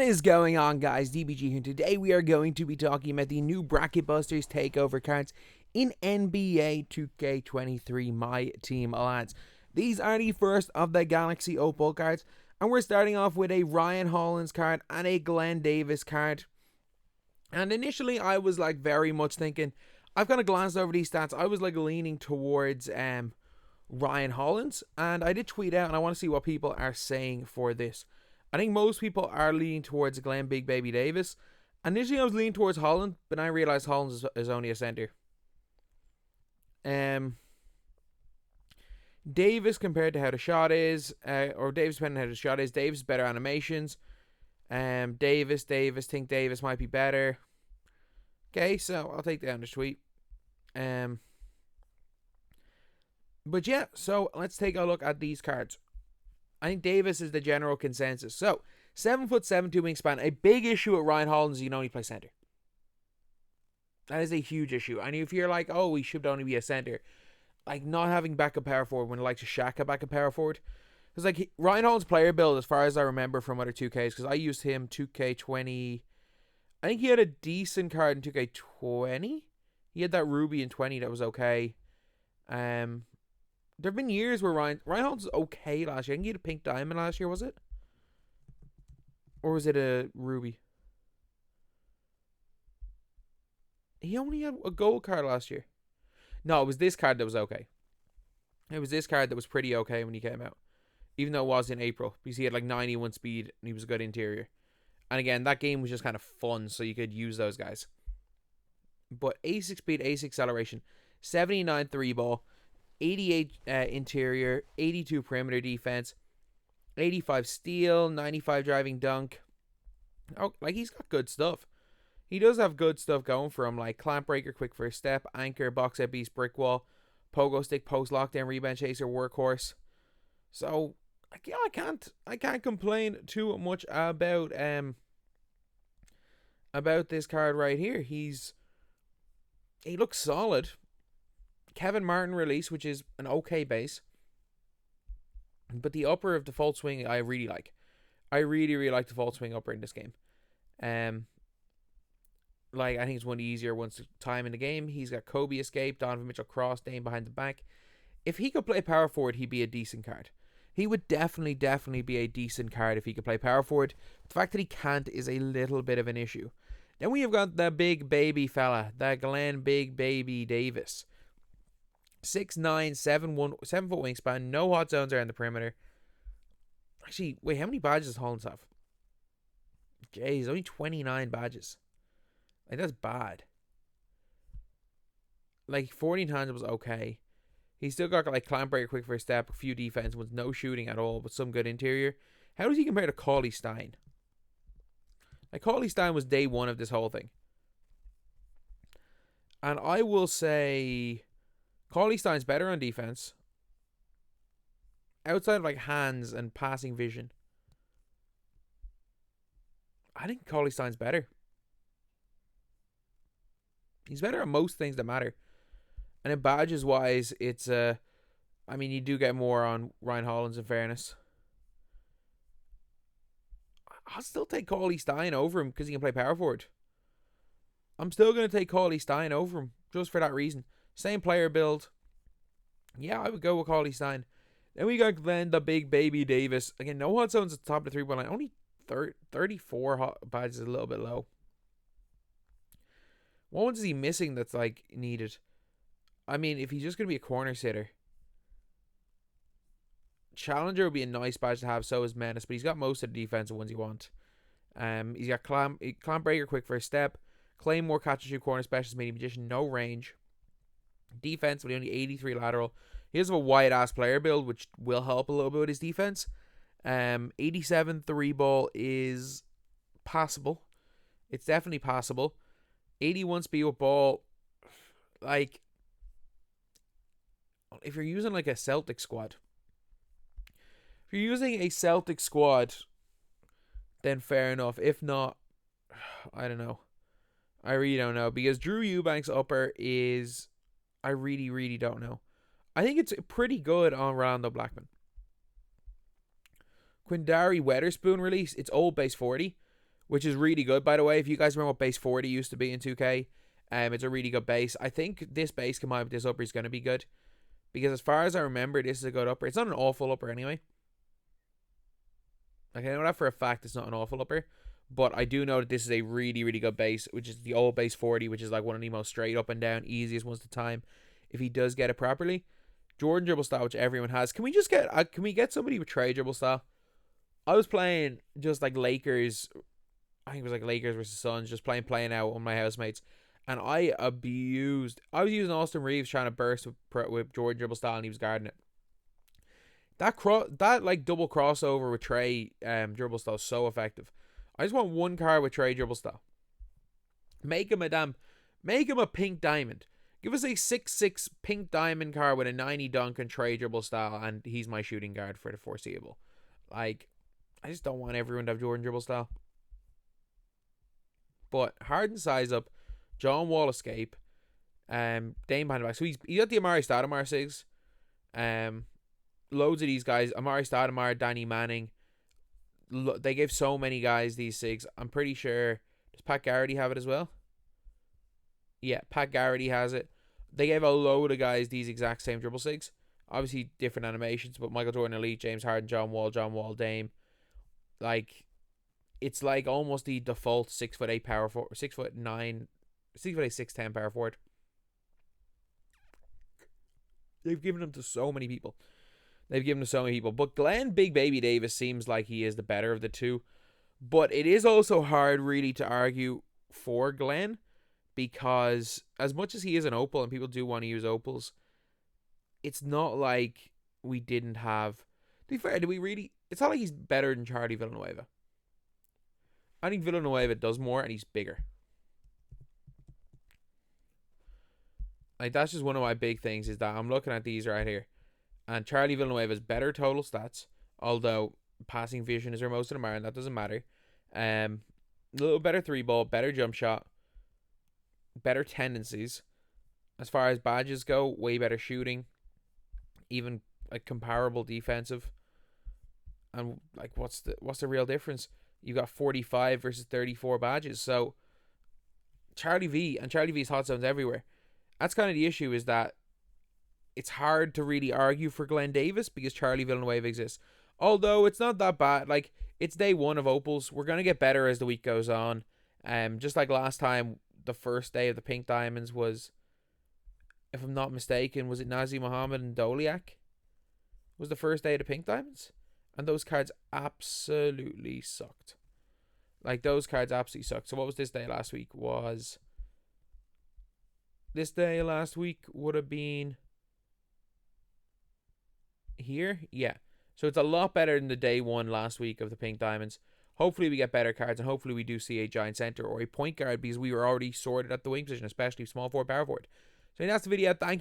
What is going on, guys? DBG here. Today we are going to be talking about the new Bracket Busters takeover cards in NBA 2K23 MyTEAM Lads. These are the first of the Galaxy Opal cards, and we're starting off with a Ryan Hollins card and a Glen Davis card. And initially I was like very much thinking, I've kind of glanced over these stats, I was like leaning towards Ryan Hollins, and I did tweet out and I want to see what people are saying for this. I think most people are leaning towards Glen Big Baby Davis. Initially, I was leaning towards Holland, but I realized Hollins is only a center. Davis compared to how the shot is, or Davis depending on how the shot is. Davis better animations. Davis, think Davis might be better. Okay, so I'll take down the tweet. But yeah, so let's take a look at these cards. I think Davis is the general consensus. So, 7'7", 2 wingspan. A big issue with Ryan Hollins is you can only play center. That is a huge issue. And if you're like, oh, he should only be a center, like not having backup power forward when like to Shaq a backup power forward. Because like Ryan Hollins' player build, as far as I remember from other 2Ks, because I used him 2K20. I think he had a decent card in 2K20. He had that Ruby in 20 that was okay. There have been years where Ryan Hollins was okay last year. I think he had a pink diamond last year, was it? Or was it a ruby? He only had a gold card last year. No, it was this card that was okay. It was this card that was pretty okay when he came out. Even though it was in April. Because he had like 91 speed and he was a good interior. And again, that game was just kind of fun, so you could use those guys. But 86 speed, 86 acceleration, 79 3 ball, 88 interior, 82 perimeter defense, 85 steal, 95 driving dunk. Oh, like he's got good stuff. He does have good stuff going for him, like clamp breaker, quick first step, anchor, box out beast, brick wall, pogo stick, post lockdown, rebound chaser, workhorse. So like, yeah, I can't complain too much about this card right here. He looks solid. Kevin Martin release, which is an okay base. But the upper of default swing, I really like. I really like default swing upper in this game. Like, I think it's one of the easier ones to time in the game. He's got Kobe escape, Donovan Mitchell cross, Dame behind the back. If he could play power forward, he'd be a decent card. He would definitely be a decent card if he could play power forward. The fact that he can't is a little bit of an issue. Then we have got the big baby fella, the Glen Big Baby Davis. 6'9", 7 foot wingspan, no hot zones around the perimeter. Actually, wait, how many badges does Hollins have? Jeez, only 29 badges. Like, that's bad. Like, 14 hands was okay. He's still got like clamp breaker, quick first step, a few defense with no shooting at all, but some good interior. How does he compare to Cauley Stein? Like, Cauley Stein was day one of this whole thing. And I will say Cauley Stein's better on defense. Outside of like hands and passing vision, I think Cauley Stein's better. He's better at most things that matter. And in badges wise, it's I mean, you do get more on Ryan Hollins, in fairness. I'll still take Cauley Stein over him because he can play power forward. I'm still going to take Cauley Stein over him just for that reason. Same player build. Yeah, I would go with Cauley Stein. Then we got Glen, the Big Baby Davis. Again, no hot zones at the top of the 3-point line. Only 34 hot badges is a little bit low. What ones is he missing that's like needed? I mean, if he's just going to be a corner sitter, Challenger would be a nice badge to have, so is Menace, but he's got most of the defensive ones you want. He's got clamp breaker, quick first step, Claymore, catch and shoot, corner specialist, medium magician, no range. Defensively, only 83 lateral. He has a wide ass player build, which will help a little bit with his defense. 87 3 ball is passable. It's definitely passable. 81 speed with ball. Like, if you're using like a Celtic squad, then fair enough. If not, I don't know. I really don't know, because Drew Eubanks upper is, I really don't know. I think it's pretty good on Rolando Blackman. Quindari Weatherspoon release, it's old base 40, which is really good, by the way. If you guys remember what base 40 used to be in 2K, it's a really good base. I think this base combined with this upper is going to be good. Because as far as I remember, this is a good upper. It's not an awful upper anyway. Like, I know that for a fact it's not an awful upper. But I do know that this is a really, really good base, which is the old base 40, which is like one of the most straight up and down, easiest ones to time if he does get it properly. Jordan dribble style, which everyone has. Can we get somebody with Trey dribble style? I was playing just like Lakers. I think it was like Lakers versus Suns, just playing out on my housemates. And I was using Austin Reeves trying to burst with Jordan dribble style, and he was guarding it. That like double crossover with Trey dribble style is so effective. I just want one card with Trey dribble style. Make him a pink diamond. Give us a 6/6 pink diamond card with a 90 dunk and Trey dribble style, and he's my shooting guard for the foreseeable. Like, I just don't want everyone to have Jordan dribble style. But Harden size up, John Wall escape, Dame behind the back. So he's got the Amari Stoudemire SIGs. Loads of these guys. Amari Stoudemire, Danny Manning. They gave so many guys these SIGs. I'm pretty sure. Does Pat Garrity have it as well? Yeah, Pat Garrity has it. They gave a load of guys these exact same dribble SIGs. Obviously different animations, but Michael Jordan Elite, James Harden, John Wall, Dame. Like, it's like almost the default 6'8" power forward, 6'9", 6'8", 6'10" power forward. They've given them to so many people. But Glen Big Baby Davis seems like he is the better of the two. But it is also hard really to argue for Glen, because as much as he is an opal and people do want to use opals, it's not like we didn't have. To be fair, it's not like he's better than Charlie Villanueva. I think Villanueva does more and he's bigger. Like, that's just one of my big things, is that I'm looking at these right here. And Charlie Villanueva's better total stats, although passing vision is where most of them are, and that doesn't matter. A little better 3-ball, better jump shot, better tendencies. As far as badges go, way better shooting. Even like comparable defensive. And like, what's the real difference? You got 45 versus 34 badges. So Charlie V's hot zones everywhere. That's kind of the issue, is that it's hard to really argue for Glen Davis because Charlie Villanueva exists. Although it's not that bad. Like, it's day one of opals. We're going to get better as the week goes on. Just like last time, the first day of the pink diamonds was, if I'm not mistaken, was it Nazi Muhammad and Doliak? Was the first day of the pink diamonds? And those cards absolutely sucked. Like, those cards absolutely sucked. So what was this day last week? This day last week would have been here? Yeah. So it's a lot better than the day one last week of the pink diamonds. Hopefully we get better cards, and hopefully we do see a giant center or a point guard, because we were already sorted at the wing position, especially small forward, power forward. So that's the video. Thank you.